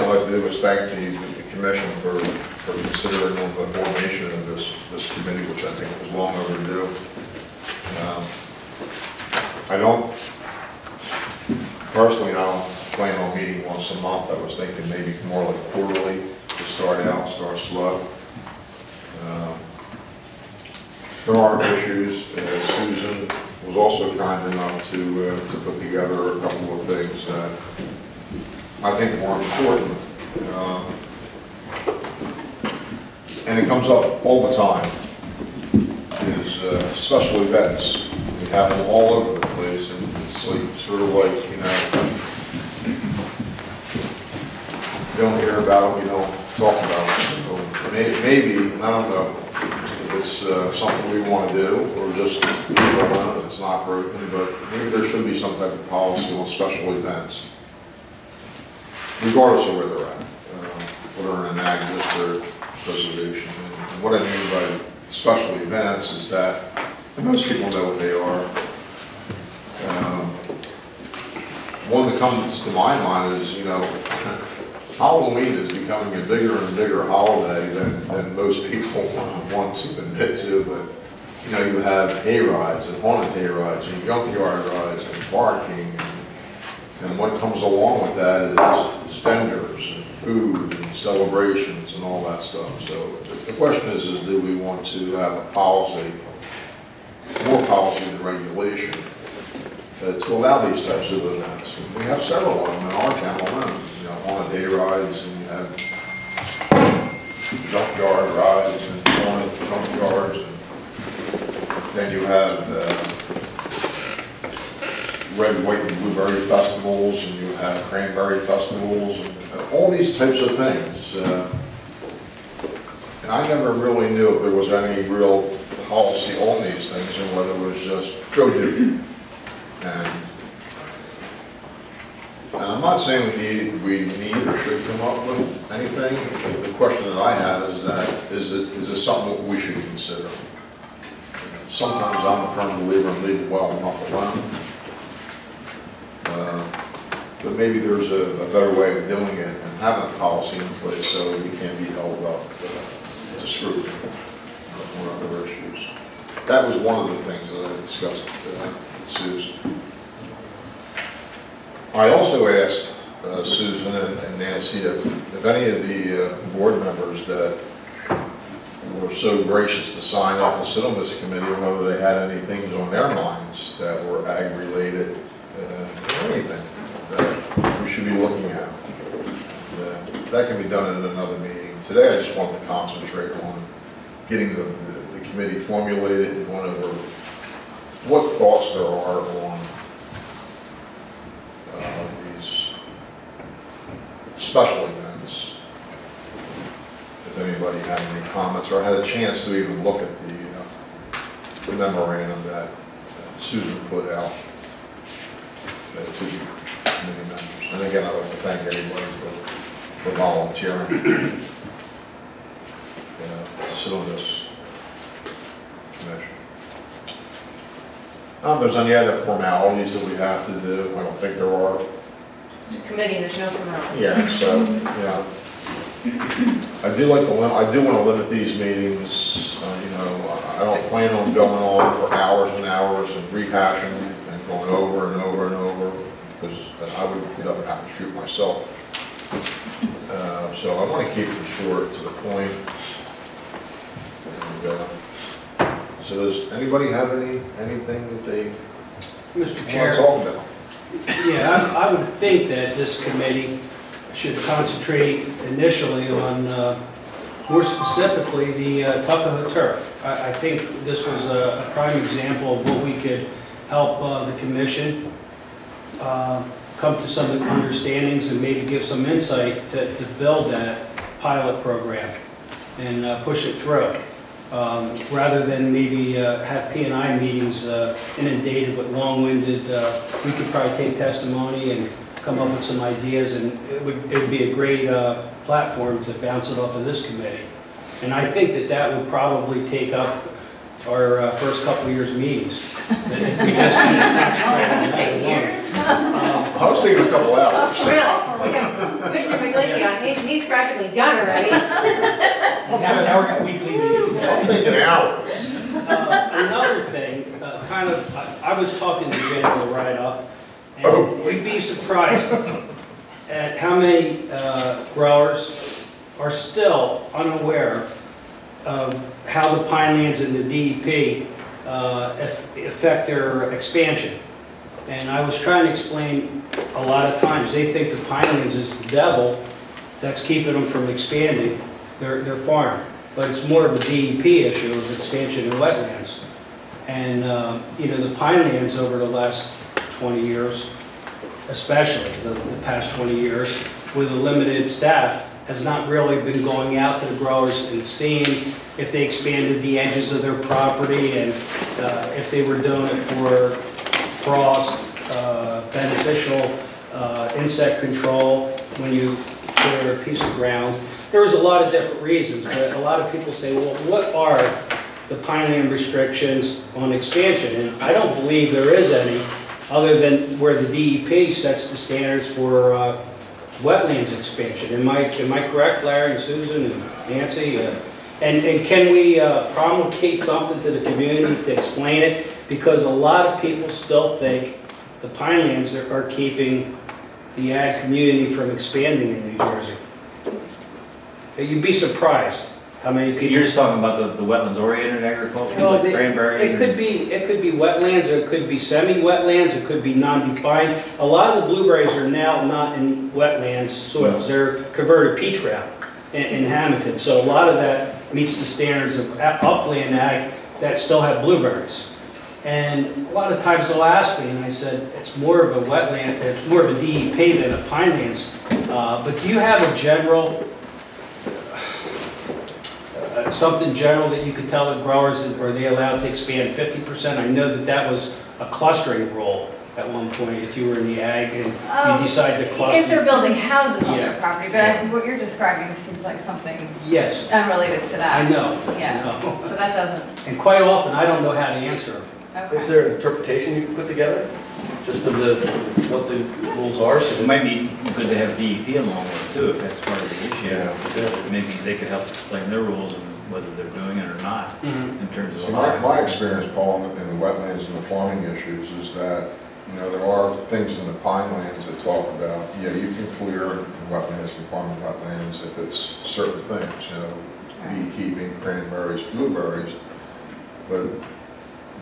thing I'd like to do is thank the commission for considering the formation of this committee, which I think was long overdue. Personally, I don't plan on meeting once a month. I was thinking maybe more like quarterly to start out, start slow. There are issues. Susan was also kind enough to put together a couple of things that I think are important. And it comes up all the time, is special events. We have them all over the place, and it's like, sort of like, you know, you don't hear about it, we don't talk about it. So maybe, I don't know, if it's something we want to do, or just it's not broken, but maybe there should be some type of policy on special events, regardless of where they're at, whether in an ag district, preservation. And what I mean by special events is that, and most people know what they are. One that comes to my mind is, you know, Halloween is becoming a bigger and bigger holiday than most people want to admit to, but you know, you have hay rides and haunted hay rides and junkyard rides and parking, and what comes along with that is vendors and food and celebrations and all that stuff. So the question is do we want to have a policy, more policy than regulation, to allow these types of events? And we have several of them in our town alone. You know, haunted hay rides, and you have junkyard rides and haunted junkyards, and then you have red, white, and blueberry festivals, and you have cranberry festivals, and all these types of things. And I never really knew if there was any real policy on these things, and whether it was just go do. And I'm not saying we need or should come up with anything. The question that I have is that, is this something that we should consider? Sometimes I'm a firm believer in leave it well enough alone. But maybe there's a better way of doing it and having a policy in place so we can't be held up to scrutiny on other issues. That was one of the things that I discussed with Susan. I also asked Susan and Nancy if any of the board members that were so gracious to sign up to sit on this committee, whether they had any things on their minds that were ag-related, or anything that we should be looking at. That can be done in another meeting. Today I just wanted to concentrate on getting the committee formulated and going over what thoughts there are on these special events. If anybody had any comments or had a chance to even look at the memorandum that Susan put out to the committee members. And again, I'd like to thank everybody for volunteering to sit on this commission. If there's any other formalities that we have to do, I don't think there are. It's a committee, there's no formality. Yeah, so, yeah. I do want to limit these meetings. You know, I don't plan on going on for hours and hours and rehashing and going over and over and over, because I would get up and have to shoot myself. So I want to keep it short to the point. And, so does anybody have anything that they Mr. Chair, want to talk about? Yeah, I would think that this committee should concentrate initially on, more specifically, the Tuckahoe turf. I think this was a prime example of what we could help the commission come to some understandings and maybe give some insight to build that pilot program and push it through. Rather than maybe have P&I meetings inundated with long-winded, we could probably take testimony and come up with some ideas, and it would be a great platform to bounce it off of this committee. And I think that would probably take up our first couple of years' meetings. If we just Did you say years? I was thinking a couple hours. Really? Okay. Commissioner McGlinchey on he's practically done already. Now we're got weekly meetings. I'm thinking hours. Another thing, I was talking to Jen on the ride up, and you'd be surprised at how many growers are still unaware of how the Pinelands and the DEP affect their expansion. And I was trying to explain a lot of times, they think the Pinelands is the devil that's keeping them from expanding their farm. But it's more of a DEP issue of expansion in wetlands. And, you know, the Pinelands over the last 20 years, especially the past 20 years, with a limited staff, has not really been going out to the growers and seeing if they expanded the edges of their property and if they were doing it for frost, beneficial insect control when you clear a piece of ground. There was a lot of different reasons, but a lot of people say, well, what are the Pineland restrictions on expansion? And I don't believe there is any, other than where the DEP sets the standards for wetlands expansion. Am I correct, Larry and Susan and Nancy? And can we promulgate something to the community to explain it? Because a lot of people still think the Pinelands are keeping the ag community from expanding in New Jersey. You'd be surprised how many people. You're just talking about the wetlands-oriented agriculture, Well, like cranberry? It could be wetlands, or it could be semi-wetlands, it could be non-defined. A lot of the blueberries are now not in wetlands soils. They're converted peat ground in Hamilton. So a lot of that meets the standards of upland ag that still have blueberries. And a lot of times they'll ask me, and I said, it's more of a wetland, it's more of a DEP than a Pinelands. But do you have a general, something general that you could tell the growers, are they allowed to expand 50%? I know that was a clustering rule at one point, if you were in the ag and you decide to cluster. If they're building houses on Yeah. their property, but what you're describing seems like something Yes, unrelated to that. I know. Yeah, I know. so that doesn't, And quite often, I don't know how to answer them. okay. Is there an interpretation you can put together, just of what the rules are? It might be good to have DEP along with it too, if that's part of the issue. Yeah. Maybe they could help explain their rules and whether they're doing it or not, in terms So of. my experience, Paul, in the wetlands and the farming issues is that, you know, there are things in the Pinelands that talk about, yeah, you can clear wetlands and farming wetlands if it's certain things, you know, beekeeping, cranberries, blueberries. But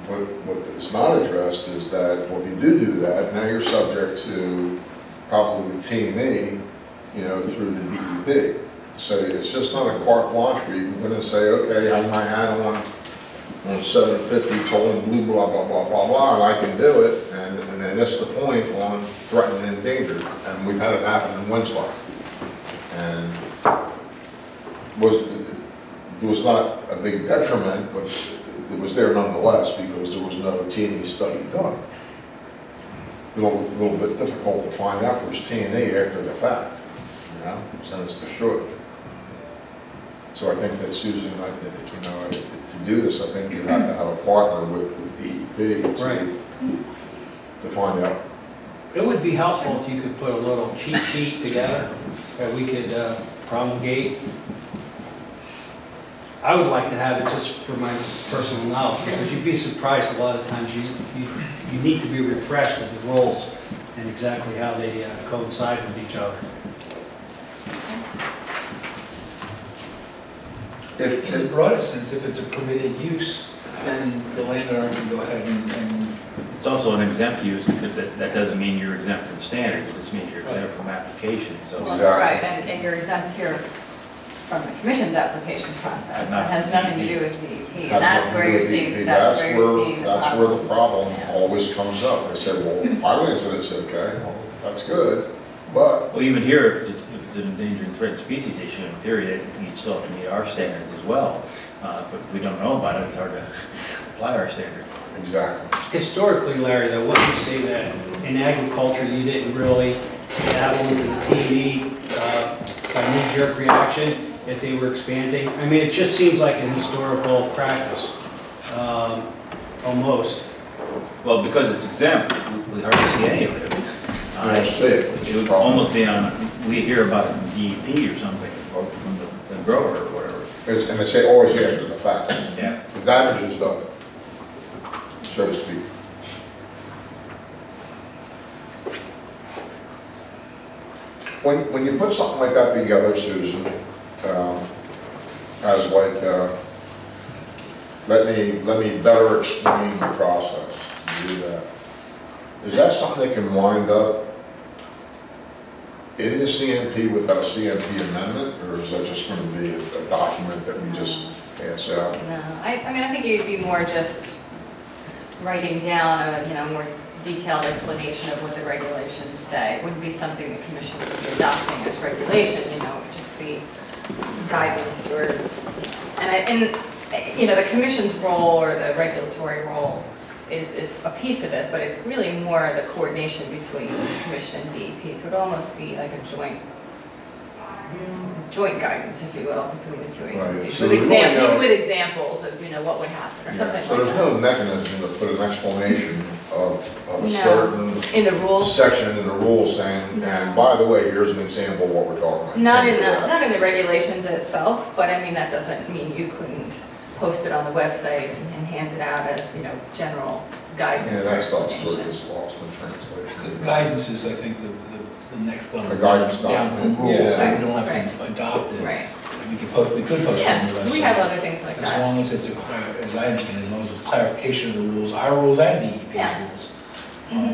what is not addressed is that, well, if you do that, now you're subject to probably the T&E, you know, through the DEP. So it's just not a carte blanche where you can go and say, okay, I have my hat on 750 colon blue, blah, blah, blah, blah, blah, and I can do it, and then that's the point on threatened and endangered. And we've had it happen in Winslow. And there was not a big detriment, but it was there nonetheless because there was no T&E study done. A little bit difficult to find out there's T&E after the fact, you know, so it's destroyed. So I think that Susan, you know, to do this, I think you have to have a partner with DEP to find out. It would be helpful if you could put a little cheat sheet together that we could promulgate. I would like to have it just for my personal knowledge, because you'd be surprised a lot of times you need to be refreshed of the roles and exactly how they coincide with each other. In the broadest sense, if it's a permitted use, then the landowner can go ahead and It's also an exempt use, because that doesn't mean you're exempt from standards, it just means you're exempt from application, so. Exactly. Right, and you're exempt here from the commission's application process. It has nothing to do with DEP, and that's where you're seeing, that's where you're seeing the problem. That's where the problem Yeah. always comes up. They say, well, Pinelands said it's okay, well, that's good, but Well, even here, if it's an endangered and threatened species issue, in theory, you'd still have to meet our standards as well. But if we don't know about it, it's hard to apply our standards. exactly. Historically, Larry, though, wouldn't you say that in agriculture you didn't really dabble into the TV by knee-jerk reaction if they were expanding? I mean, it just seems like an historical practice, almost. Well, because it's exempt, we hardly see any of it. don't see it. It would almost be on, we hear about it from DEP or something, or from the grower or whatever. And they say always after the fact. Yeah. The damage is done, so to speak. When you put something like that together, Susan, as like, let me better explain the process, do that. Is that something that can wind up in the CMP without a CMP amendment, or is that just going to be a document that we just pass out? No, I mean, I think it'd be more just writing down a, more detailed explanation of what the regulations say. It wouldn't be something the commission would be adopting as regulation, it would just be guidance or, and the commission's role or the regulatory role is a piece of it, but it's really more the coordination between the commission and DEP, so it'd almost be like a joint guidance, if you will, between the two agencies. So With there's with examples of, what would happen or something like that. So there's no mechanism to put an explanation of a No. certain In the rules? section in the rules saying, No. and by the way, here's an example of what we're talking about. Not in the regulations itself, but I mean, that doesn't mean you couldn't post it on the website and hand it out as, general guidance. Yeah, or that stuff's sort of information. gets lost in translation. The guidance is, I think, the next level. The guidance down from document, rules, so yeah. we don't have Right. to adopt it. Right. We could post it on the website. Yeah, we have other things like As that. long as it's as I understand, as long as it's clarification of the rules, our rules and DEP's Yeah. rules.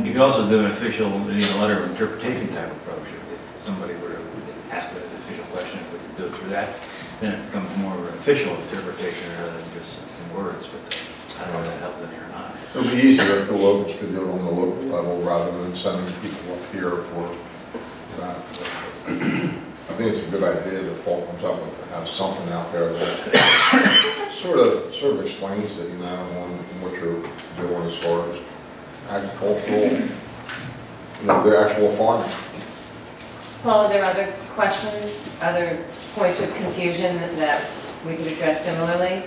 You could also do an official, letter of interpretation type approach. If somebody were to ask an official question, we could do it through that. Then it becomes more of an official interpretation rather than just some words, but I don't know if that helps any or not. It would be easier if the locals could do it on the local level rather than sending people up here for that. I think it's a good idea that Paul comes up with, to have something out there that sort of explains it, on what you're doing as far as agricultural, the actual farming. Paul, are there other questions, other points of confusion that we could address similarly?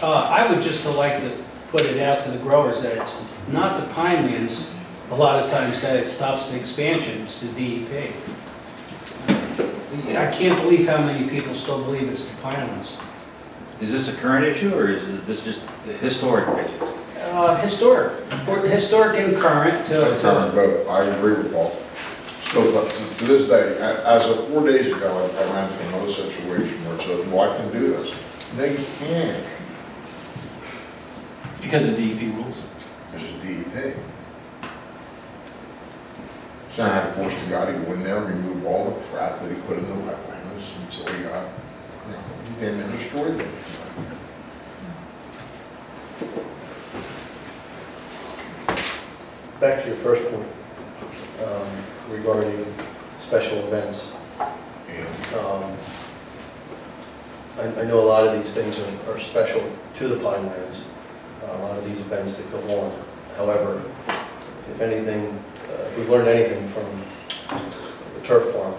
I would just like to put it out to the growers that it's not the Pinelands, a lot of times that it stops the expansion, it's the DEP. I can't believe how many people still believe it's the Pinelands. Is this a current issue, or is this just historic, basically? Historic and current. Current both, I agree with Paul. Still, to this day, as of 4 days ago, I ran into another situation where it says, well, I can do this. No, you can't, Because of DEP rules. because it's DEP. So I had to force the guy to go in there and remove all the crap that he put in the wetlands until he got, and destroyed them. Back to your first point regarding special events. Yeah. I know a lot of these things are special to the Pinelands, a lot of these events that go on. However, if anything, if we've learned anything from the turf farm,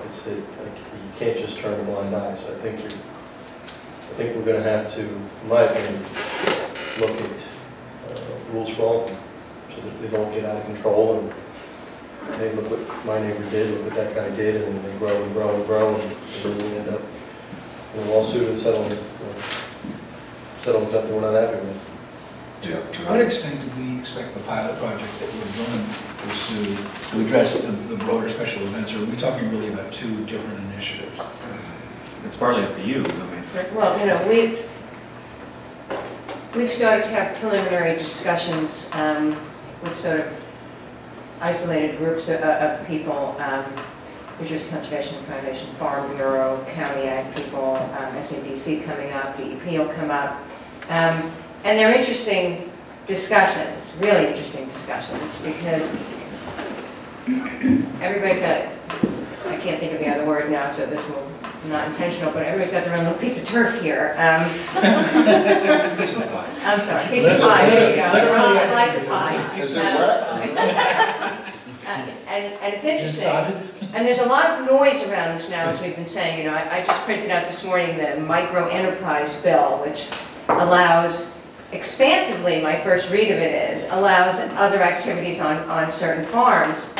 it's that you can't just turn a blind eye. So I think we're going to have to, in my opinion, look at rules for all of them, so that they don't get out of control and, hey, look what my neighbor did, look what that guy did, and they grow and grow and grow, and then we end up in a lawsuit and settling something we're not happy with. To what extent do we expect the pilot project that we're going to pursue to address the broader special events, or are we talking really about two different initiatives? It's partly up to you, I mean. Well, we've started to have preliminary discussions with sort of isolated groups of people, Fisheries Conservation Foundation, Farm Bureau, County Ag people, SADC coming up, DEP will come up. And they're interesting discussions, really interesting discussions, because everybody's got, I can't think of the other word now, so this will not intentional, but everybody's got their own little piece of turf here. I'm sorry, piece of pie, there you go, their own slice of pie. Is it wet? And it's interesting, and there's a lot of noise around this now, as we've been saying. I just printed out this morning the micro enterprise bill, which allows expansively, my first read of it is, allows other activities on certain farms.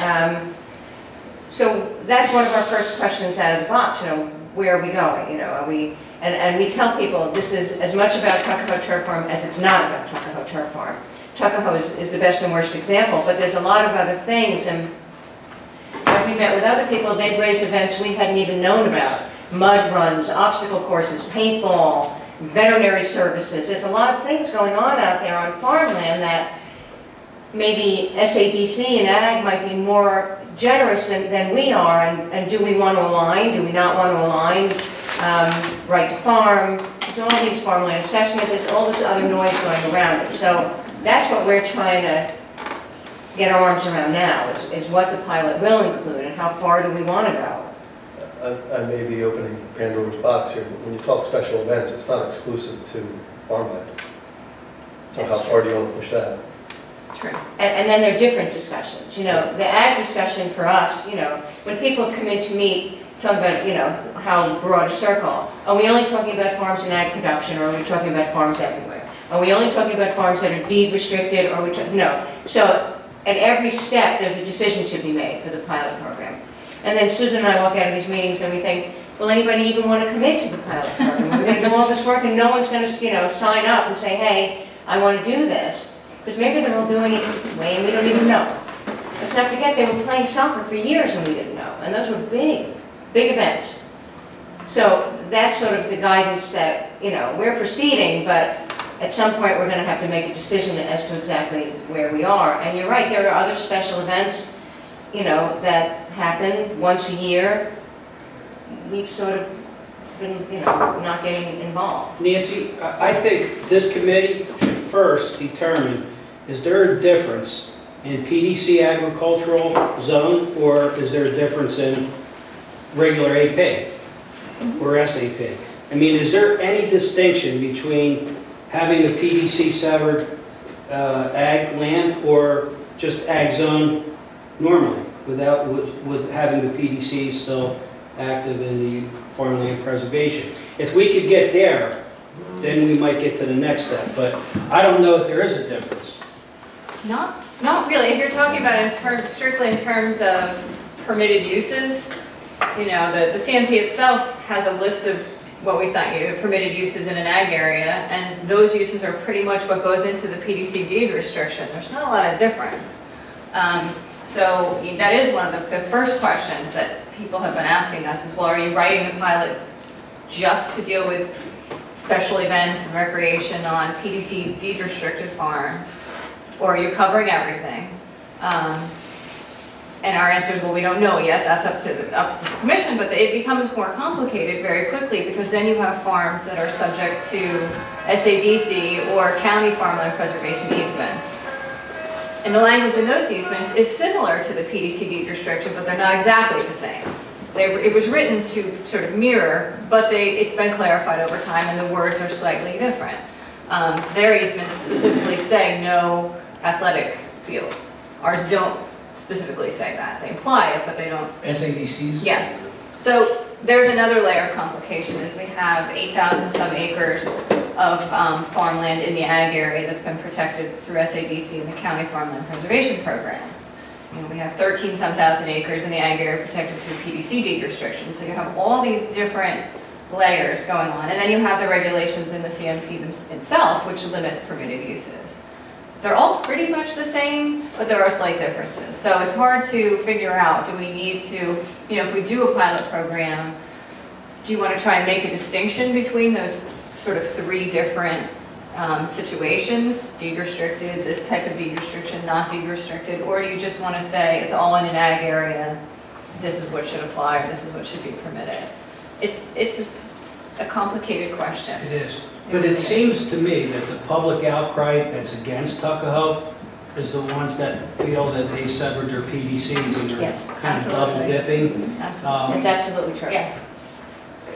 So that's one of our first questions out of the box, you know, where are we going? You know, are we, and we tell people this is as much about Tuckahoe Turf Farm as it's not about Tuckahoe Turf Farm. Tuckahoe is the best and worst example, but there's a lot of other things, and we met with other people, they've raised events we hadn't even known about. Mud runs, obstacle courses, paintball, veterinary services. There's a lot of things going on out there on farmland that maybe SADC and Ag might be more generous than we are, and do we want to align, do we not want to align? Right to farm, there's all these farmland assessment, there's all this other noise going around it. So that's what we're trying to get our arms around now, is what the pilot will include and how far do we want to go. I may be opening Pandora's box here, but when you talk special events, it's not exclusive to farmland. So That's how far do you want to push that? True. And then there are different discussions. You know, the ag discussion for us, you know, when people have come in to meet, talk about, you know, how broad a circle. Are we only talking about farms and ag production, or are we talking about farms everywhere? Are we only talking about farms that are deed restricted, or are we no. So at every step, there's a decision to be made for the pilot program. And then Susan and I walk out of these meetings and we think, will anybody even want to commit to the pilot program? We're going to do all this work and no one's going to, you know, sign up and say, hey, I want to do this. Because maybe they're all doing it anyway and we don't even know. Let's not forget they were playing soccer for years and we didn't know. And those were big, big events. So that's sort of the guidance that, you know, we're proceeding, but at some point we're going to have to make a decision as to exactly where we are. And you're right, there are other special events, you know, that happen once a year. We've sort of been, you know, not getting involved. Nancy, I think this committee should first determine, is there a difference in PDC agricultural zone, or is there a difference in regular AP or SAP? I mean, is there any distinction between having a PDC severed ag land or just ag zone normally, without with having the PDC still active in the farmland preservation? If we could get there, then we might get to the next step. But I don't know if there is a difference. Not really. If you're talking about strictly in terms of permitted uses, you know, the CMP itself has a list of what we sent you, permitted uses in an ag area, and those uses are pretty much what goes into the PDC deed restriction. There's not a lot of difference. So that is one of the first questions that people have been asking us is, well, are you writing the pilot just to deal with special events and recreation on PDC deed restricted farms, or are you covering everything? And our answer is, well, we don't know yet. That's up to the commission, but it becomes more complicated very quickly because then you have farms that are subject to SADC or county farmland preservation easements. And the language in those easements is similar to the PDC deed restriction, but they're not exactly the same. It was written to sort of mirror, but it's been clarified over time and the words are slightly different. Their easements specifically say no athletic fields. Ours don't specifically say that. They imply it, but they don't. SADCs? Yes. So there's another layer of complication is we have 8,000 some acres of farmland in the ag area that's been protected through SADC and the county farmland preservation programs. You know, we have 13 some thousand acres in the ag area protected through PDC deed restrictions. So you have all these different layers going on. And then you have the regulations in the CMP itself, which limits permitted uses. They're all pretty much the same, but there are slight differences. So it's hard to figure out, do we need to, you know, if we do a pilot program, do you want to try and make a distinction between those sort of three different situations, deed restricted, this type of deed restriction, not deed restricted, or do you just want to say it's all in an ag area, this is what should apply, or this is what should be permitted? It's a complicated question. It is. But it seems to me that the public outcry that's against Tuckahoe is the ones that feel that they severed their PDCs and they're Yes, kind of double dipping. Absolutely. It's absolutely true. Yes.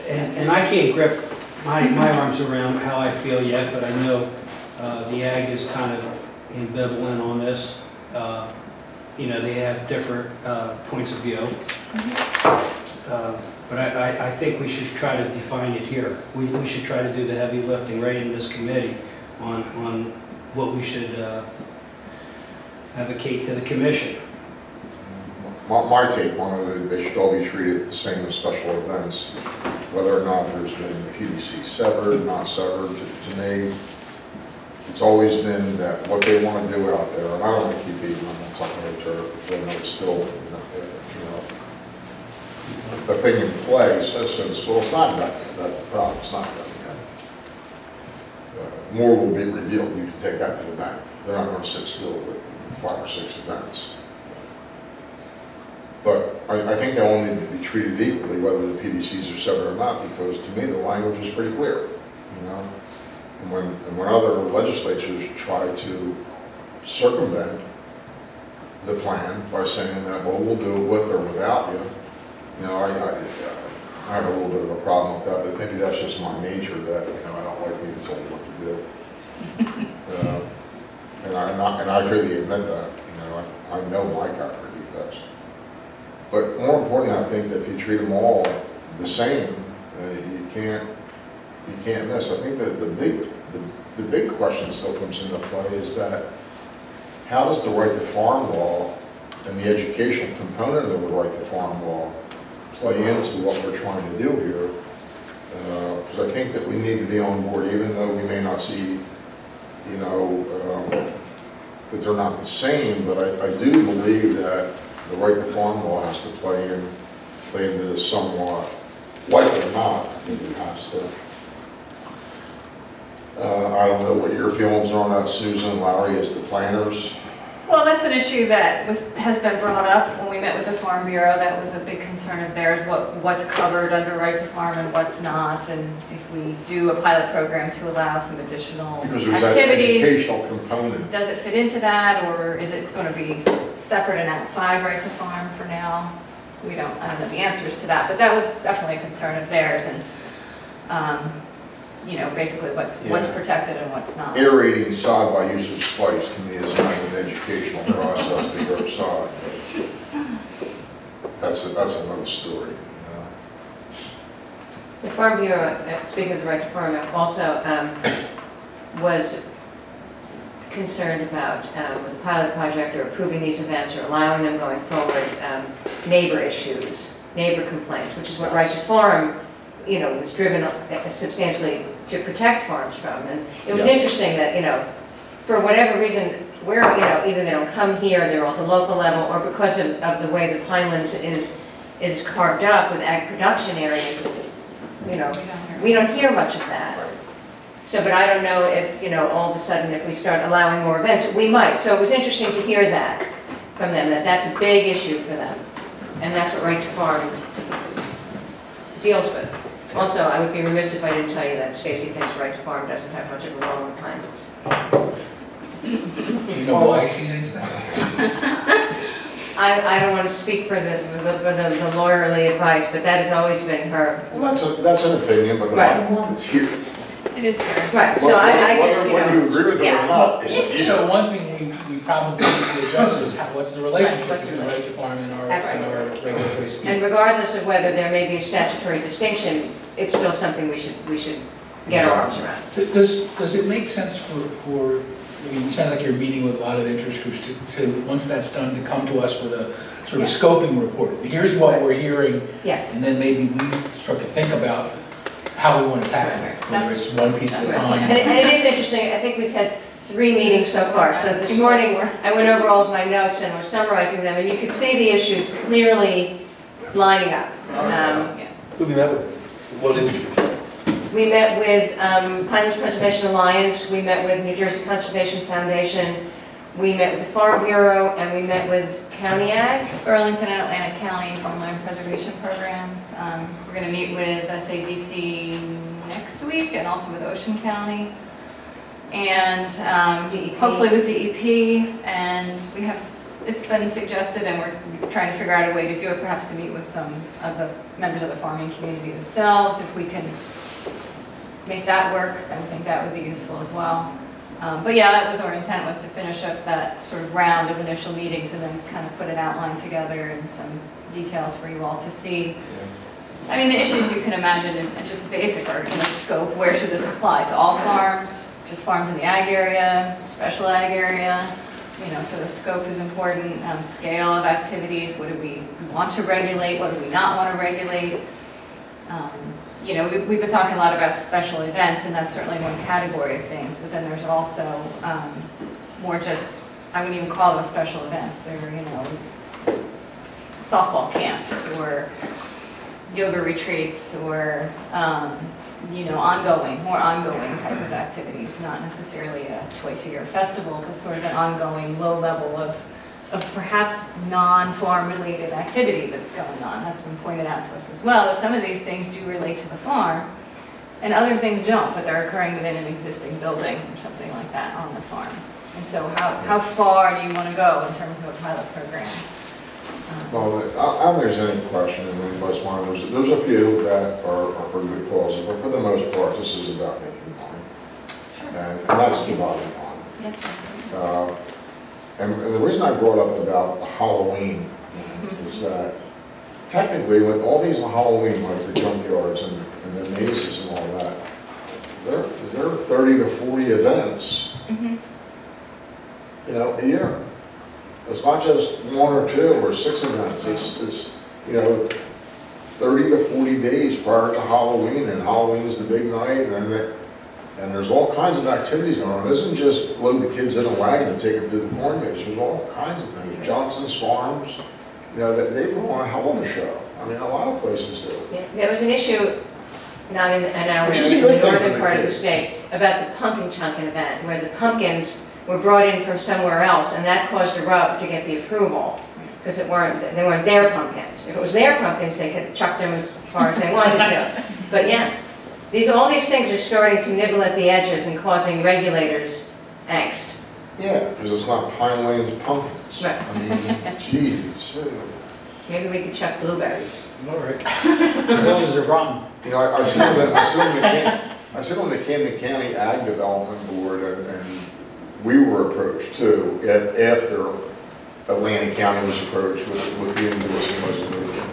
And I can't grip my arms around how I feel yet, but I know the ag is kind of ambivalent on this. You know, they have different points of view. But I think we should try to define it here. We should try to do the heavy lifting right in this committee on what we should advocate to the commission. My take on it, they should all be treated the same as special events, whether or not there's been PDC severed, not severed. To me, it's always been that what they want to do out there, and I don't want to keep beating on that Tuckahoe Turf, because I know it's still, the thing in place, well, it's not done yet, that's the problem, it's not done yet. More will be revealed, you can take that to the bank. They're not going to sit still with 5 or 6 events. But I think they all need to be treated equally, whether the PDCs are separate or not, because to me, the language is pretty clear, And when other legislatures try to circumvent the plan by saying that, well, we'll do it with or without you, I have a little bit of a problem with that, but maybe that's just my nature that, I don't like being told what to do. And I freely admit that, I know my character defects. But more importantly, I think that if you treat them all the same, you can't miss. I think that the big question still comes into play is that how does the right to farm law and the educational component of the right to farm law play into what we're trying to do here? Because I think that we need to be on board, even though we may not see, that they're not the same, but I do believe that the right to farm law has to play into this somewhat. Like it or not, I think it has to. I don't know what your feelings are on that, Susan, Larry, as the planners. Well, that's an issue that has been brought up when we met with the Farm Bureau. That was a big concern of theirs, what's covered under right to farm and what's not, and if we do a pilot program to allow some additional because there's that educational component. Does it fit into that, or is it going to be separate and outside right to farm for now? I don't know the answers to that, but that was definitely a concern of theirs, and basically what's protected and what's not. Aerating sod by use of spice to me is not an educational process to grow sod. That's another story. The Farm Bureau, speaking of the right to farm, also was concerned about with the pilot project or approving these events or allowing them going forward, neighbor issues, neighbor complaints, which is what right to farm was driven substantially to protect farms from. And it was interesting that, for whatever reason, where, either they don't come here, they're at the local level, or because of the way the Pinelands is carved up with ag production areas, we don't hear much of that. So, but I don't know if, all of a sudden, if we start allowing more events, we might. So it was interesting to hear that from them, that that's a big issue for them. And that's what right to farm deals with. Also, I would be remiss if I didn't tell you that Stacy thinks right to farm doesn't have much of a role in Pinelands. You know why she thinks that? I don't want to speak for the lawyerly advice, but that has always been her. Well, that's an opinion, but the bottom line is here. It is fair. Right, so I guess, whether you agree with it or not, it's here. So one thing we probably need to address is what's the relationship between the right to farm and our regulatory scheme. And regardless of whether there may be a statutory distinction, it's still something we should get our arms around. Does it make sense for it sounds like you're meeting with a lot of interest groups to once that's done, to come to us with a sort of scoping report. Here's what we're hearing. Yes. And then maybe we start to think about how we want to tackle it, whether it's one piece at a time. And it is interesting, I think we've had 3 meetings so far. So this morning, I went over all of my notes and was summarizing them, and you could see the issues clearly lining up. Who we met with? What industry? We met with Pinelands Preservation Alliance, we met with New Jersey Conservation Foundation, we met with the Farm Bureau, and we met with County Ag. Burlington and Atlantic County Farmland Preservation Programs. We're going to meet with SADC next week and also with Ocean County. And hopefully with DEP. And we have, it's been suggested, and we're trying to figure out a way to do it, perhaps to meet with some of the members of the farming community themselves. If we can make that work, I think that would be useful as well. But yeah, that was our intent, was to finish up that sort of round of initial meetings and then kind of put an outline together and some details for you all to see. I mean, the issues you can imagine, and just basic are, scope, where should this apply? To all farms, just farms in the ag area, special ag area, you know, so the scope is important, scale of activities, what do we want to regulate, what do we not want to regulate. You know, we've been talking a lot about special events, and that's certainly one category of things, but then there's also more just, I wouldn't even call them special events, they're, you know, softball camps, or yoga retreats, or, you know, more ongoing type of activities, not necessarily a twice-a-year festival, but sort of an ongoing low level of perhaps non-farm related activity that's going on. That's been pointed out to us as well, that some of these things do relate to the farm, and other things don't, but they're occurring within an existing building or something like that on the farm. And so how far do you want to go in terms of a pilot program? Well, I don't think there's any question in anybody's mind. There's a few that are for good causes, but for the most part, this is about making money. Sure. And that's the bottom line. Yep, absolutely. And the reason I brought up about Halloween is that technically with all these Halloween, like the junkyards and the mazes and all that, there are 30 to 40 events, you know, a year. It's not just 1 or 2 or 6 events. It's you know, 30 to 40 days prior to Halloween, and Halloween's the big night, and there's all kinds of activities going on. It isn't just load the kids in a wagon and take them through the corn maze. There's all kinds of things. Johnson's Farms, you know, they put on a hell of a show. I mean, a lot of places do. Yeah, there was an issue, not in our Which is a area, in good the thing for northern the part of the kids. state, about the pumpkin chunkin event, where the pumpkins were brought in from somewhere else, and that caused a rub to get the approval, because they weren't their pumpkins. If it was their pumpkins, they could chuck them as far as they wanted to. But yeah, all these things are starting to nibble at the edges and causing regulators angst. Yeah, because it's not Pinelands pumpkins. Right. I mean, geez. Maybe we could chuck blueberries. All right. As long as they're rotten. You know, I sit on the Camden County Ag Development Board, and we were approached too, after Atlantic County was approached with the endorsing resolution.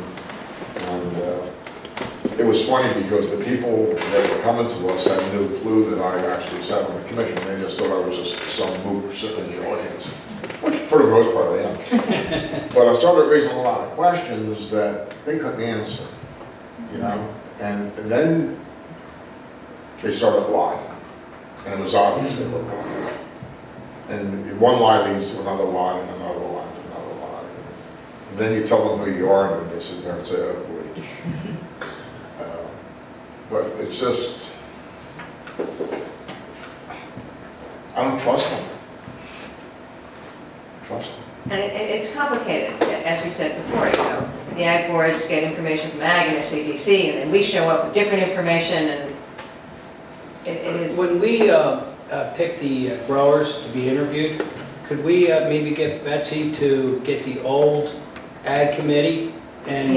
And it was funny because the people that were coming to us had no clue that I actually sat on the commission. They just thought I was just some moot sitting in the audience, which for the most part I am. But I started raising a lot of questions that they couldn't answer, you know? And then they started lying, and it was obvious they were lying. And one lie leads to another lie, and another lie, and another lie. And then you tell them who you are, and they sit there and say, oh, wait. But it's just, I don't trust them. And it's complicated, as we said before, you know. The ag boards get information from ag and SADC, and then we show up with different information, and it is... When we pick the growers to be interviewed, could we maybe get Betsy to get the old ag committee and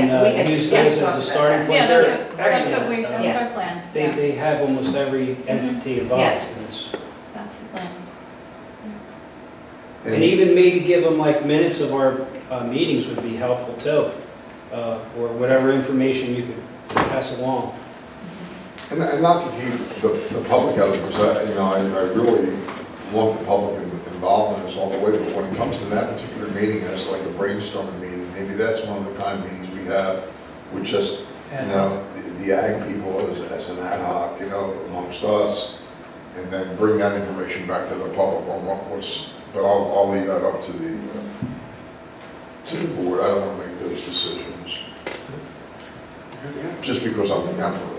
use those as a starting point? Yeah, that's Excellent. our plan. They have almost every entity involved. Yes. And it's- That's the plan. And even maybe give them like minutes of our meetings would be helpful too, or whatever information you could pass along. And not to keep the public out of it, because you know, I really want the public involved in this all the way, but when it comes to that particular meeting, it's like a brainstorming meeting. Maybe that's one of the kind of meetings we have with just, you know, the ag people as an ad hoc, you know, amongst us, and then bring that information back to the public on what's, but I'll leave that up to the board. I don't want to make those decisions. Just because I'm the emperor.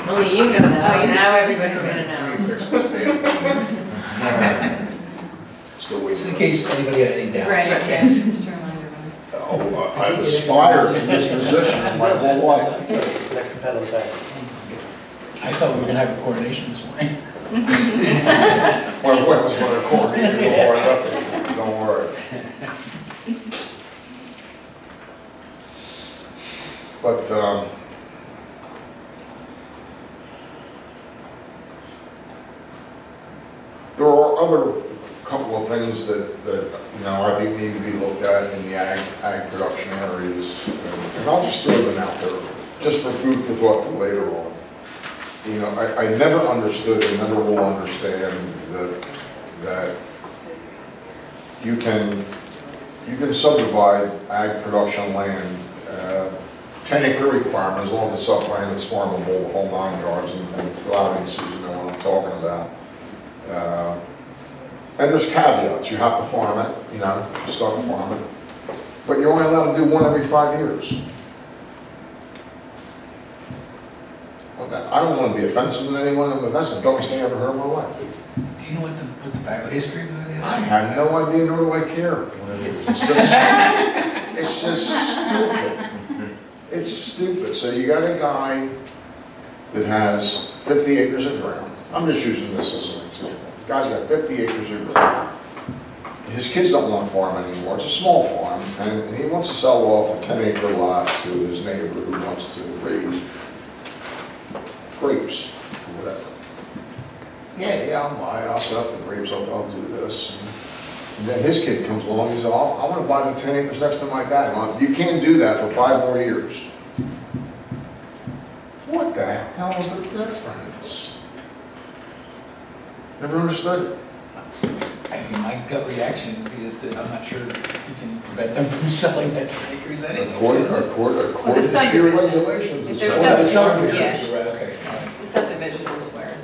Only you know that, now everybody's gonna Let know. me fix this damn thing. Still Just in waiting. case anybody had any doubts. Right, yes, just a reminder. Oh, I've aspired to this position my whole life. It's an competitive act. I thought we were gonna have a coordination this morning. My wife was going to coordinate it all right up there. Don't worry. But, there are other couple of things that you know, I think need to be looked at in the ag production areas. And I'll just throw them out there, just for food for thought for later on. you know, I never understood and never will understand that you can subdivide ag production land, 10-acre requirement, as long as it's upland, it's farmable, the whole 9 yards, and a lot of these, you know what I'm talking about. And there's caveats, you have to farm it, you know, you start to farm it, but you're only allowed to do one every 5 years. I don't want to be offensive to anyone, but that's the dumbest thing I've ever heard in my life. Do you know what the back history of that is? I have no idea, nor do I care. It's just stupid. It's stupid. So you got a guy that has 50 acres of ground. I'm just using this as an example. The guy's got 50 acres of ground. His kids don't want to farm anymore. It's a small farm, and he wants to sell off a 10-acre lot to his neighbor who wants to raise grapes or whatever. Yeah, I'll buy it. I'll set up the grapes. I'll do this. And then his kid comes along. He says, I want to buy the 10 acres next to my dad. Well, you can't do that for 5 more years. What the hell is the difference? Never understood it. I mean, my gut reaction is that I'm not sure you can prevent them from selling that 10 acres anyway. According to your regulations. If it's there's all- subdivision, yeah. Right, okay, all right. The subdivision is where.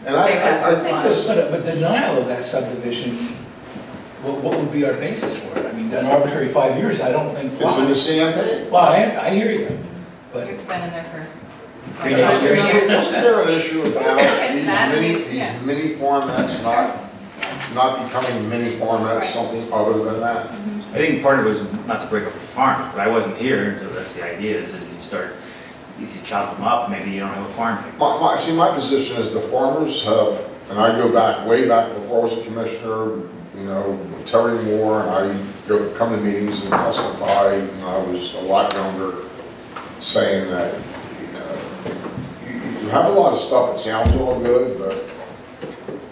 And I think this, But denial of that subdivision, what would be our basis for it? I mean, an arbitrary 5 years, I don't think it's in the flies. CMP. Well, I hear you, but It's been in there for. Isn't there an issue about It's not, these yeah. mini farmettes not becoming mini farmettes, something other than that? I think part of it was not to break up the farm, but I wasn't here, so that's the idea, is that if you chop them up, maybe you don't have a farm anymore. My position is the farmers have, and I go back, way back before I was a commissioner, you know, with Terry Moore, and I come to meetings and testify, and I was a lot younger, saying that, you know, you have a lot of stuff that sounds all good, but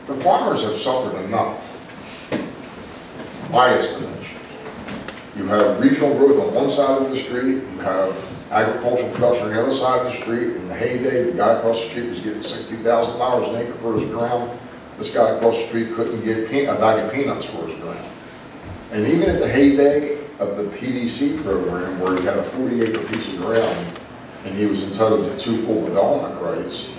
the farmers have suffered enough, my estimation. You have regional growth on one side of the street, you have agricultural production on the other side of the street. In the heyday, the guy across the street was getting $60,000 an acre for his ground. This guy across the street couldn't get a bag of peanuts for his ground. And even at the heyday of the PDC program, where he had a 40-acre piece of ground, and he was entitled to 2 full development rights,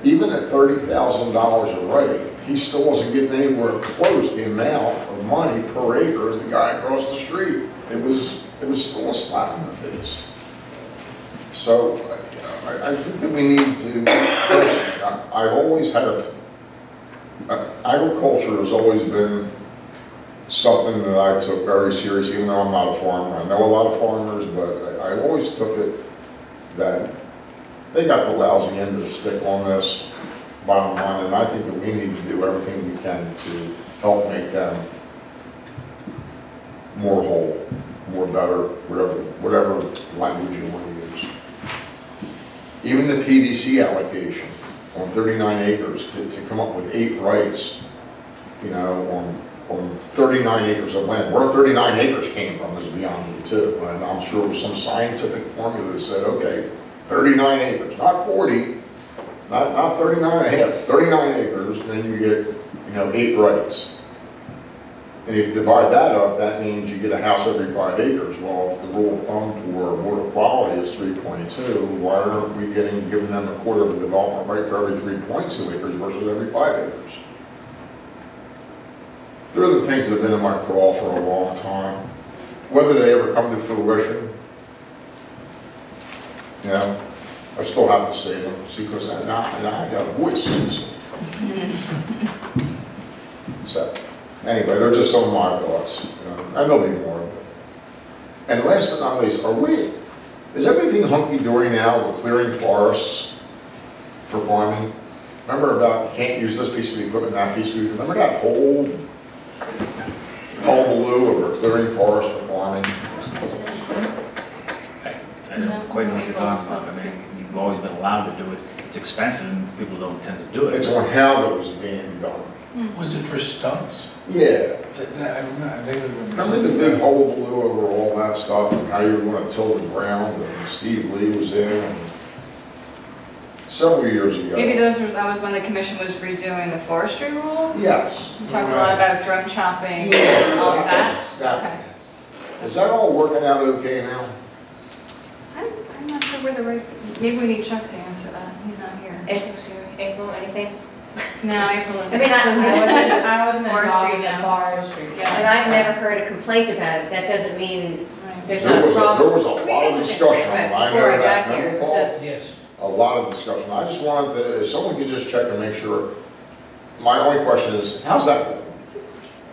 even at $30,000 a right, he still wasn't getting anywhere close the amount of money per acre as the guy across the street. It was still a slap in the face. So I think that we need to, I've always had agriculture has always been something that I took very seriously, even though I'm not a farmer. I know a lot of farmers, but I always took it that they got the lousy end of the stick on this, bottom line, and I think that we need to do everything we can to help make them more whole, more better, whatever language you want to use. Even the PDC allocation on 39 acres to come up with 8 rights, you know, on 39 acres of land. Where 39 acres came from is beyond me too. And I'm sure it was some scientific formula that said, okay, 39 acres, not 40, not 39 and a half, 39 acres, and then you get, you know, 8 rights. And if you divide that up, that means you get a house every 5 acres. Well, if the rule of thumb for water quality is 3.2, why aren't we giving them a quarter of the development right for every 3.2 acres versus every 5 acres? There are the things that have been in my crawl for a long time. Whether they ever come to fruition, you know, I still have to say them because I got a voice. So, anyway, they're just some of my thoughts, you know, and there'll be more. And last but not least, is everything hunky-dory now with clearing forests for farming? Remember about you can't use this piece of equipment, that piece of equipment? Remember that whole hullabaloo over clearing forests for farming? I don't quite know what you're talking about. I mean, you've always been allowed to do it. It's expensive and people don't tend to do it. It's on how that was being done. was it for stumps? Yeah. I vaguely Remember the big hullabaloo over all that stuff and how you were going to till the ground and Steve Lee was in? And several years ago. Maybe that was when the commission was redoing the forestry rules? Yes. We talked a lot about drone chopping and all of that? Okay. Is that all working out okay now? I'm not sure where the right, maybe we need Chuck to answer that, he's not here. April, anything? No, April is. I mean, I wasn't Forestry involved in the now. forestry, Yeah. and I've never heard a complaint about it. That doesn't mean Right. there's There not a was problem. a lot of discussion, Right, I before know I that, got here, remember, it Paul? says- Yes. A lot of discussion. I just wanted to, if someone could just check and make sure, my only question is, how's that going?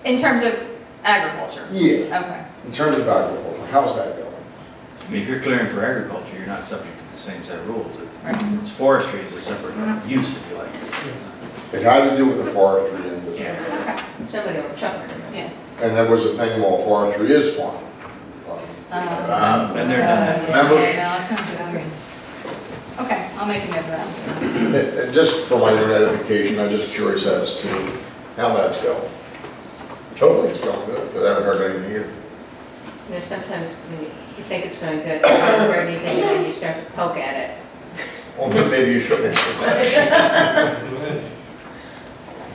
In terms of agriculture? Yeah, Okay. in terms of agriculture, how's that going? I mean, if you're clearing for agriculture, you're not subject to the same set of rules. Right. It's forestry is a separate use, if you like. It had to do with the forestry and the, Yeah. Okay, Somebody will chuck it. yeah. and there was a thing, well, forestry is fun. And they're done. Remember? Yeah, no, it sounds good. Okay, I'll make a note of that. And just for my own edification, I'm just curious as to how that's going. Hopefully it's going good, because I haven't heard anything either. You know, sometimes when you think it's going good, you haven't heard anything, and then you start to poke at it. Well, then maybe you shouldn't answer that.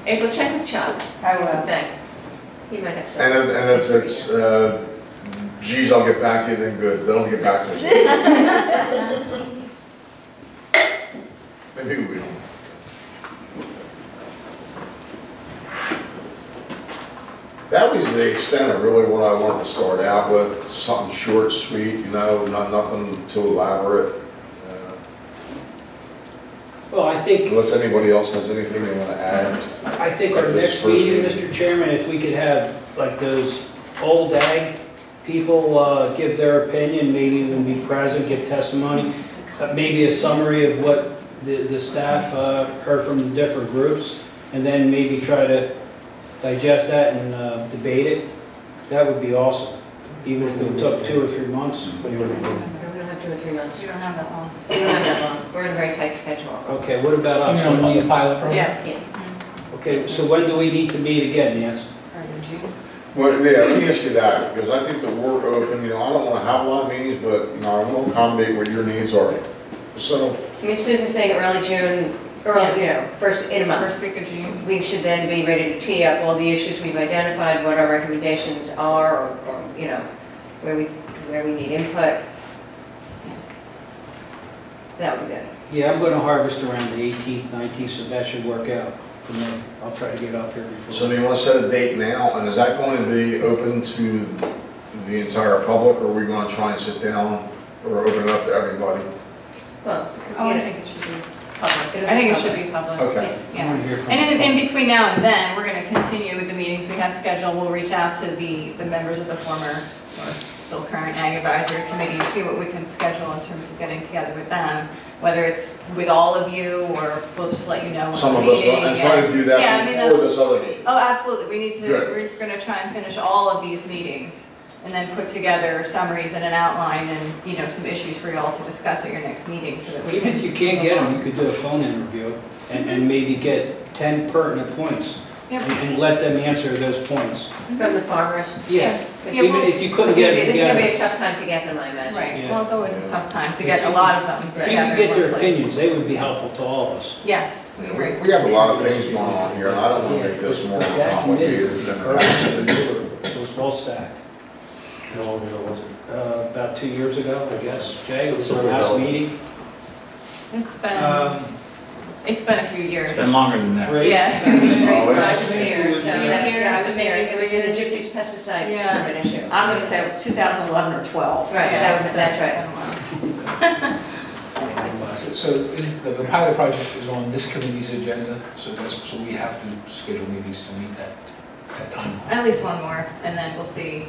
April, check with Chuck. I will. Thanks. He might have And some. if it's, geez, I'll get back to you, then good, then I'll get back to you. Maybe we don't. That was the extent of really what I wanted to start out with, something short, sweet, you know, nothing too elaborate. Well, I think, Unless anybody else has anything they want to add. I think our Like this next first meeting, meeting. Mr. Chairman, if we could have like those old ag people give their opinion, maybe even be present, give testimony, maybe a summary of what the staff heard from the different groups, and then maybe try to digest that and debate it. That would be awesome, even if it took 2 or 3 months. We don't have 2 or 3 months. You don't have that long. We don't have that long. We're in a very tight schedule. Okay, what about us? You know, the pilot program? Yeah. Yeah. Okay, so when do we need to meet again, Nancy? Well, yeah, let me ask you that, because I think the word open, you know, I don't want to have a lot of meetings, but, you know, I will accommodate what your needs are. So, I mean, Susan's saying early June, early, you know, first in a month. First week of June. We should then be ready to tee up all the issues we've identified, what our recommendations are, or, you know, where we need input. That would be good. Yeah, I'm gonna harvest around the 18th, 19th, so that should work out from there. I'll try to get up here before. so do you want to set a date now, and is that going to be open to the entire public, or are we going to try and sit down, or open it up to everybody? Well, Oh, you I know, think it should be, public. I think it should be public. Okay. I Yeah. wanna hear from And the in between now and then, we're going to continue with the meetings we have scheduled. We'll reach out to the members of the former, or still current Ag Advisory Committee and see what we can schedule in terms of getting together with them, whether it's with all of you, or we'll just let you know when Some the of us, meeting. and try to do that Yeah, I mean, before that's- this other meeting. Oh, absolutely. We need to, Good. we're going to try and finish all of these meetings and then put together summaries and an outline and, you know, some issues for you all to discuss at your next meeting so that we Even can. if you can't get them, you could do a phone interview and maybe get 10 pertinent points Yep. and let them answer those points. From the farmers. Yeah, Yeah, even well, if you This couldn't is get gonna them be a together. tough time to get them, I imagine. Right, Yeah. well, it's always a tough time to get a lot of them If you together could in get their one place. opinions, they would be helpful to all of us. Yes, we agree. We have a lot of things going on here, and I don't want to make this more That committee, complicated than it has to be. it was well stacked. How long ago was it? About 2 years ago, I guess. Jay, it was our last meeting. It's been a few years. It's been longer than that. 3. Yeah. Oh, I it's- was here, so, Yeah. yeah, I was here. Maybe It was in a gypsy's pesticide Yeah. permit issue. I'm gonna say 2011 or 12. Right, Yeah, that's it's right. been a while. So the pilot project is on this committee's agenda, so we have to schedule meetings to meet that timeline. At least one more, and then we'll see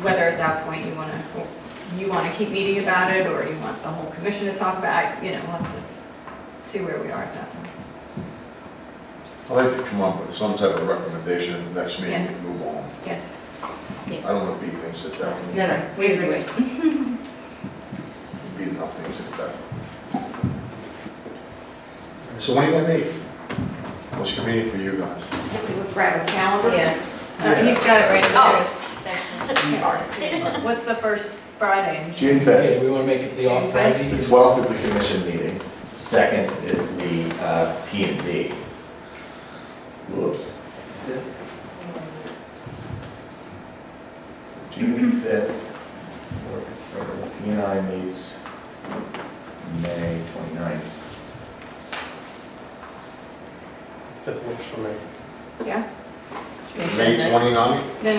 whether at that point you want to keep meeting about it, or you want the whole commission to talk about, you know, we'll have to see where we are at that time. I'd like to come up with some type of recommendation at the next meeting Yes. and move on. Yes. I don't want to beat things to death. No, we agree. Beat enough things to death. So when are you going to meet? What's convenient for you guys? We'll grab a calendar. Yeah. He's got it right Oh. there. What's the first Friday in June Okay, 5th. do we want to make it the off June Friday? The 12th is the commission meeting. 2nd is the P&B. Whoops. June 5th, P&I meets May 29th. Fifth works for me. Yeah? May 29th? No,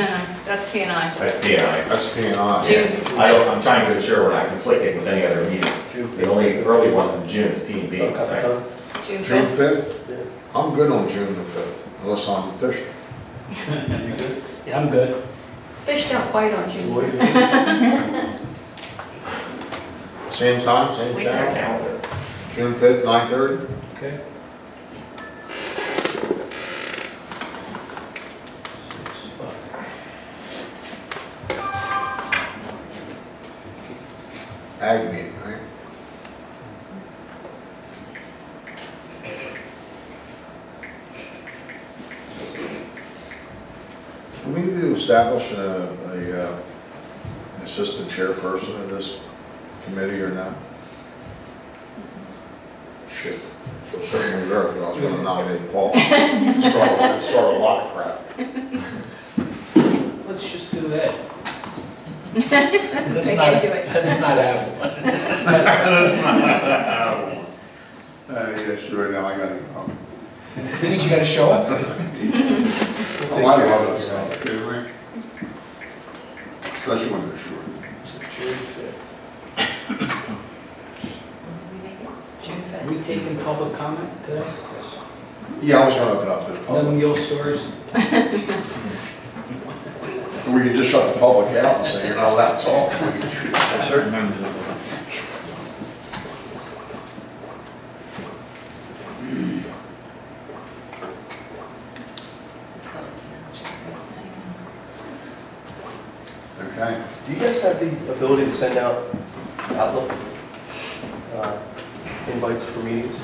that's P and I. That's P&I. That's P&I. June. I'm trying to ensure we're not conflicting with any other meetings. June The only early ones in June is P&B. Okay, so- June June 5th. 5th? Yeah. I'm good on June the 5th, unless I'm official. You good? Yeah, I'm good. Fish don't bite on June. Same time, same We channel? Calendar. June 5th, 9:30? Okay. Ag meeting, right? Do we need to establish an assistant chairperson in this committee or not? Shit. Certainly there, I was gonna nominate Paul. Start a lot of crap. Let's just do that. That's make not, him do it. that's not affluent. Yeah, sure, now I gotta go. You think you gotta show up? Oh, I love this guy, kidding me? Especially when they're short. June 5th. June Are 5th. we taking public comment today? Yes. Yeah, I was gonna open up to the No public. mule stores? We could just shut the public out and say, you're not allowed to talk. We could do that. Certain members of the Okay. Do you guys have the ability to send out Outlook invites for meetings?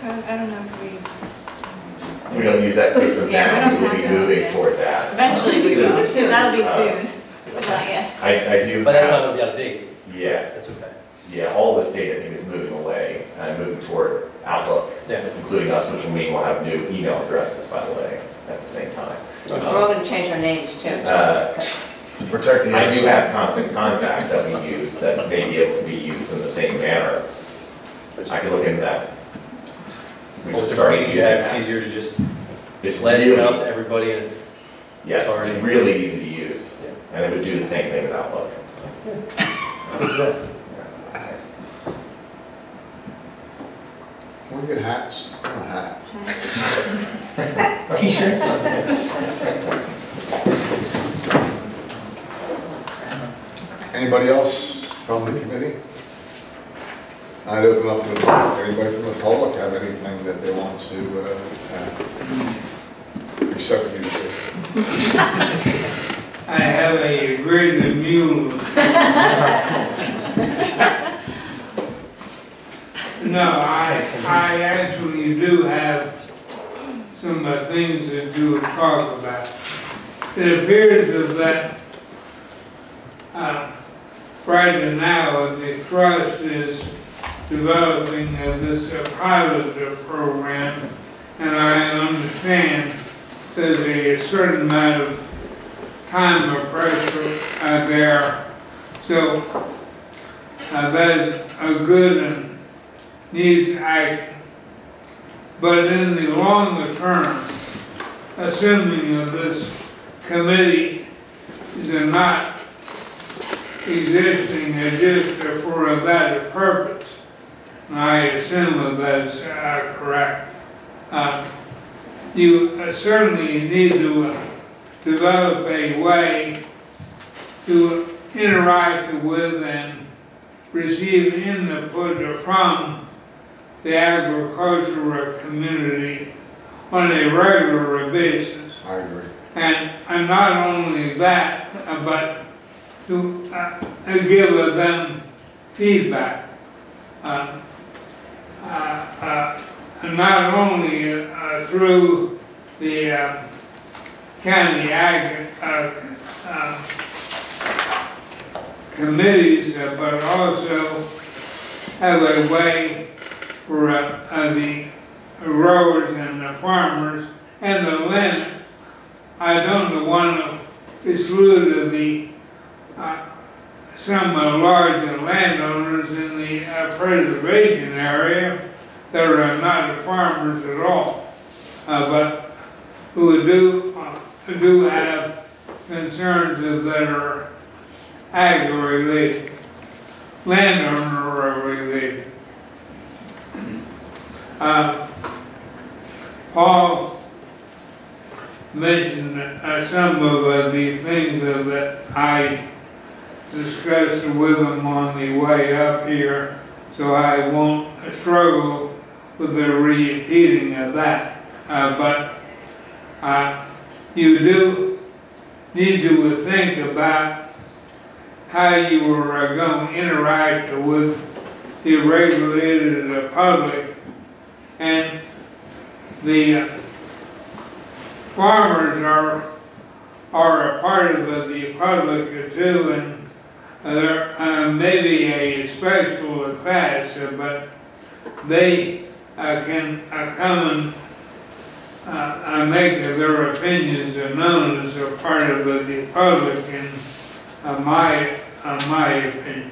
I don't know if We don't use that system Yeah, we now, don't we will have be that, moving yeah. toward that. eventually we will. Soon. That'll be Uh, soon. Not yet. I do By that time, have, it'll be out of date. yeah, That's okay. yeah, all this data, I think, is moving away, moving toward Outlook, Yeah. including us, which will mean we'll have new email addresses, by the way, at the same time. We're all going to change our names too. To protect the I do innocent. have constant contact that we use that may be able to be used in the same manner. I can look into that. We just started using Yeah, it's that. easier to just It's blast it out really, to everybody and yes, Sorry. it's really easy to use, Yeah. and it would do the same thing as Outlook. We get hats, a hat. T-shirts? Anybody else from the committee? I'd open up to the public. Anybody from the public have anything that they want to, except for you two? I have a great amusement. No, I actually do have some things that you would talk about. It appears that right now the trust is developing this pilot program, and I understand there's a certain amount of time or pressure there. So that is a good and needs action. But in the longer term, assuming that this committee is not existing just for that purpose, and I assume that is correct, you certainly need to develop a way to interact with and receive input from the agricultural community on a regular basis. I agree. And not only that, but to give them feedback. And not only through the county ag committees, but also have a way for the growers and the farmers and the land. I don't want to exclude the some larger landowners in the preservation area that are not farmers at all, but who do have concerns that are agri-related, landowner-related. Paul mentioned some of the things that I discussed with him on the way up here, so I won't struggle with the repeating of that. But you do need to think about how you were going to interact with the regulated public, and the farmers are a part of the public too, and they're maybe a special class, but they can come and make their opinions known as a part of the public, in my opinion.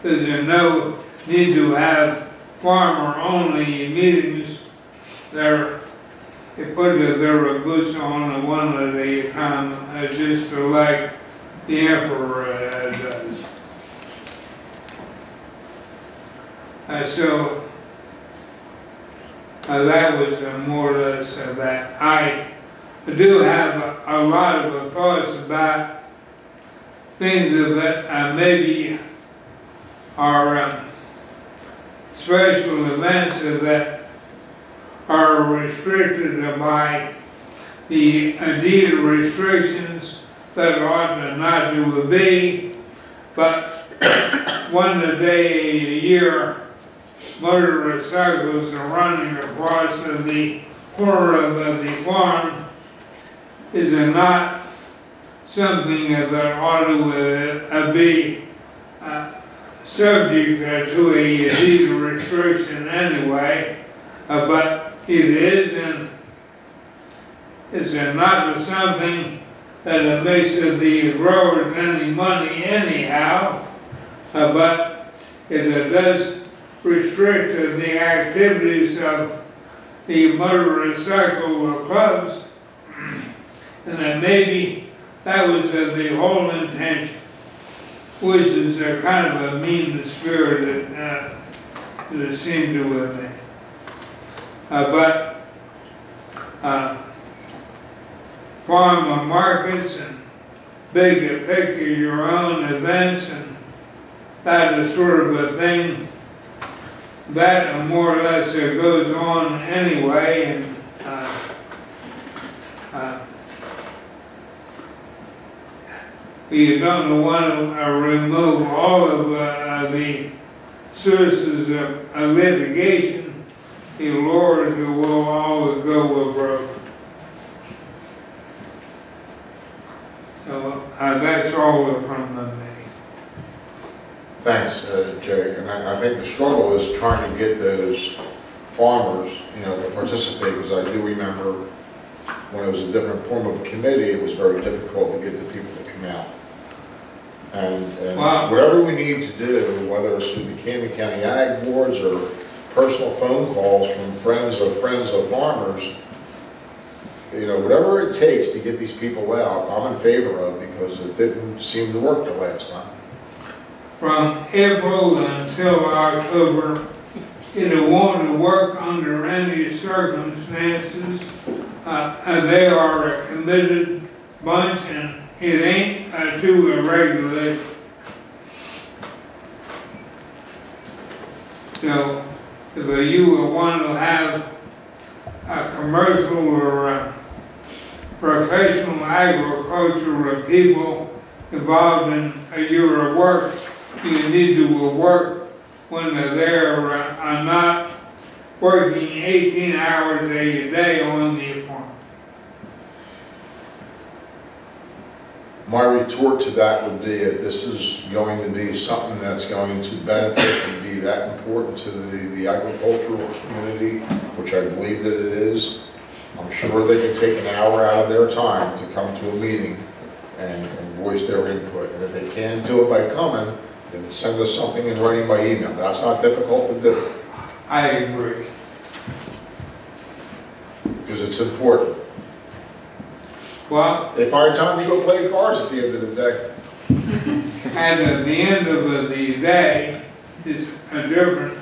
There's no need to have farmer-only meetings. They put their boots on one at a time, just like the emperor does. So that was more or less that. I do have a lot of thoughts about things that maybe are special events that are restricted by the deed restrictions that ought not to be, but one day a year motorcycles are running across the corner of the farm is not something that ought to be subject to a deed restriction anyway, but it is, and it's not something that makes the growers any money anyhow, but it does restrict the activities of the motorcycle clubs, and that maybe that was the whole intention, which is kind of a mean-spirited that it seemed to me. But farm markets and big pick your own events and that sort of a thing, that more or less goes on anyway, and you don't want to remove all of the sources of litigation. The lawyers will all go broke. So that's all from me. Thanks, Jay. And I think the struggle is trying to get those farmers, to participate, because I do remember when it was a different form of a committee, it was very difficult to get the people to come out. And wow. Whatever we need to do, whether it's through the Camden County Ag Boards or personal phone calls from friends of farmers, whatever it takes to get these people out, I'm in favor of, because it didn't seem to work the last time. From April until October, it won't work under any circumstances. They are a committed bunch, and it ain't too irregular. So, if you want to have a commercial or professional agricultural people involved in your work, you need to work when they're not working 18 hours a day on the farm. My retort to that would be, if this is going to be something that's going to benefit and be that important to the agricultural community, which I believe that it is, I'm sure they can take an hour out of their time to come to a meeting and voice their input. And if they can't do it by coming, then send us something in writing by email. That's not difficult to do, I agree. because it's important. Well, They find time to go play cards at the end of the day. and at the end of the day, it's a different,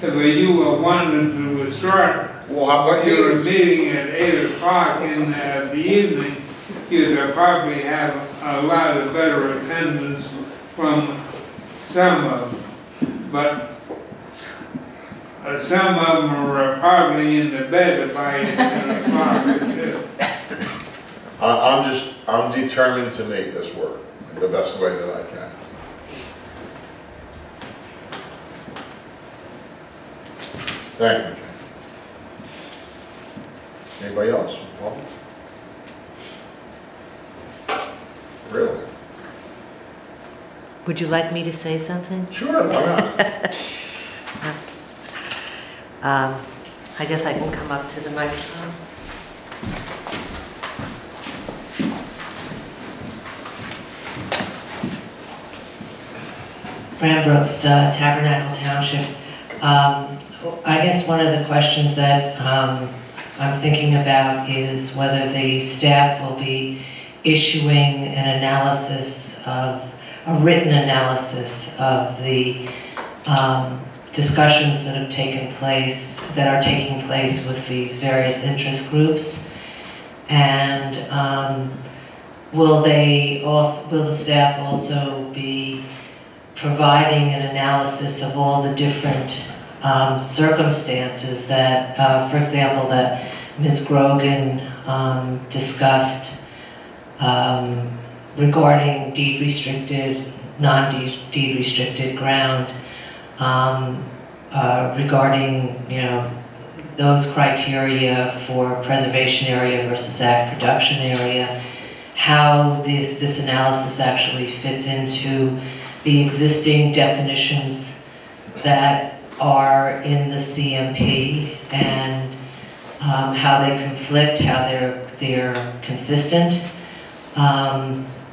if you were wanting to start Well, how about your you? meeting at 8 o'clock in the evening, you'd probably have a lot of better attendance from some of them. But some of them are probably in the bed by 8 o'clock too. I'm determined to make this work in the best way that I can. Thank you, Jane. Anybody else? Well, really? Would you like me to say something? Sure, why not? I guess I can come up to the microphone. Fran Brooks, Tabernacle Township. I guess one of the questions that I'm thinking about is whether the staff will be issuing an analysis of, a written analysis of the discussions that have taken place, that are taking place with these various interest groups, and will the staff also be providing an analysis of all the different circumstances that, for example, that Ms. Grogan discussed regarding deed restricted, non-deed restricted ground, regarding, those criteria for preservation area versus ag production area, how this analysis actually fits into the existing definitions that are in the CMP, and how they conflict, how they're consistent.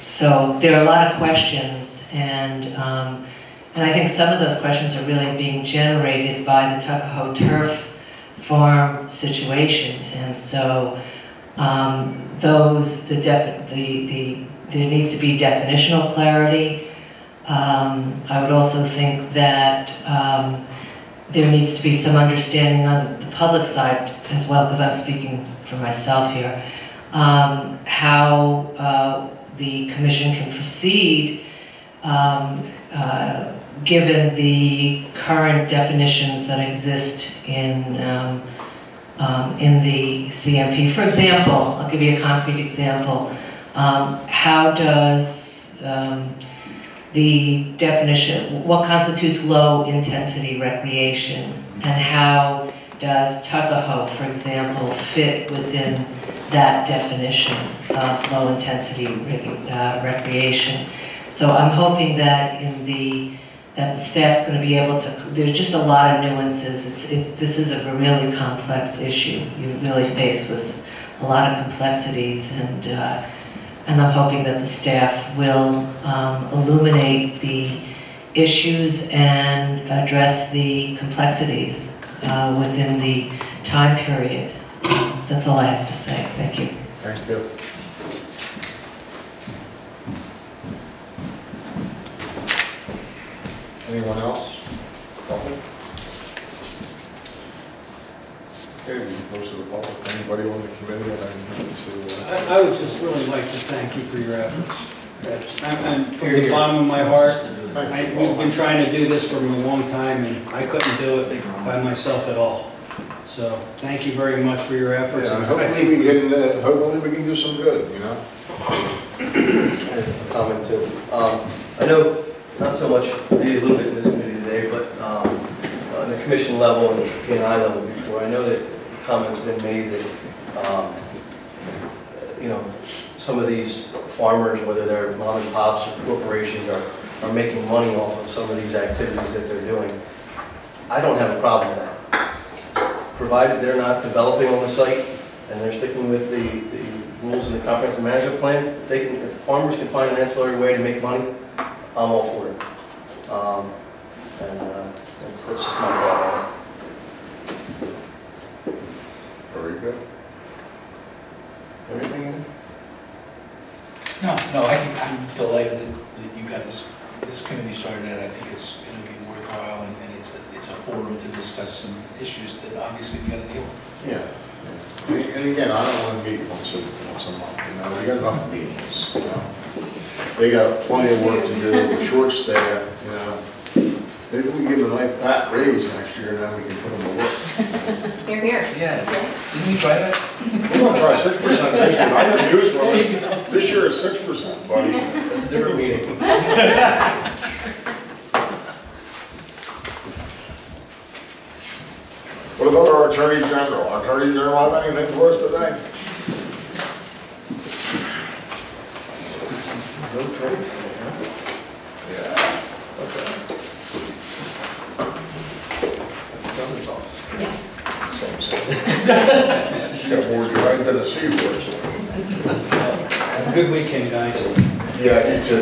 So there are a lot of questions, and I think some of those questions are really being generated by the Tuckahoe Turf Farm situation, and so there needs to be definitional clarity. I would also think that there needs to be some understanding on the public side as well, because I'm speaking for myself here, how the commission can proceed given the current definitions that exist in the CMP. For example, I'll give you a concrete example. How does the definition, what constitutes low-intensity recreation, and how does Tuckahoe, for example, fit within that definition of low-intensity recreation? So I'm hoping that that the staff's going to be able to. There's just a lot of nuances. This is a really complex issue. You're really faced with a lot of complexities, and I'm hoping that the staff will illuminate the issues and address the complexities within the time period. That's all I have to say. Thank you. Thank you. Anyone else? Okay, we close to the public. Anybody on the committee that I need to? I would just really like to thank you for your efforts. I'm from the bottom of my heart. We've been trying to do this for a long time, and I couldn't do it by myself at all. So thank you very much for your efforts. Yeah, and hopefully we can do some good, Comment too. I know not so much, maybe a little bit in this committee today, but on the commission level and the P&I level before, I know that comments have been made that some of these farmers, whether they're mom and pops or corporations, are making money off of some of these activities that they're doing. I don't have a problem with that. Provided they're not developing on the site and they're sticking with the rules in the comprehensive management plan, if farmers can find an ancillary way to make money, I'm all for it. That's just my thought on it. Very good. Anything? No, I'm delighted that you guys, this committee started it. I think it's going to be worthwhile, and it's a forum to discuss some issues that obviously we got to deal with. Yeah. And again, I don't want to meet once a month, you know, we got enough meetings, you know. They got plenty of work to do, we're short-staffed, you know. Maybe we give them a nice fat raise next year, and then we can put them to work. Here, here. Yeah, didn't we try that? We're gonna try 6% next year, I have news for us, this year is 6%, buddy. That's a different meeting. What about our Attorney General? Our Attorney General have anything for us today? No choice, huh? Yeah, okay. That's the governor's office. You got more right than a sea horse. Have a good weekend, guys. Yeah, you too.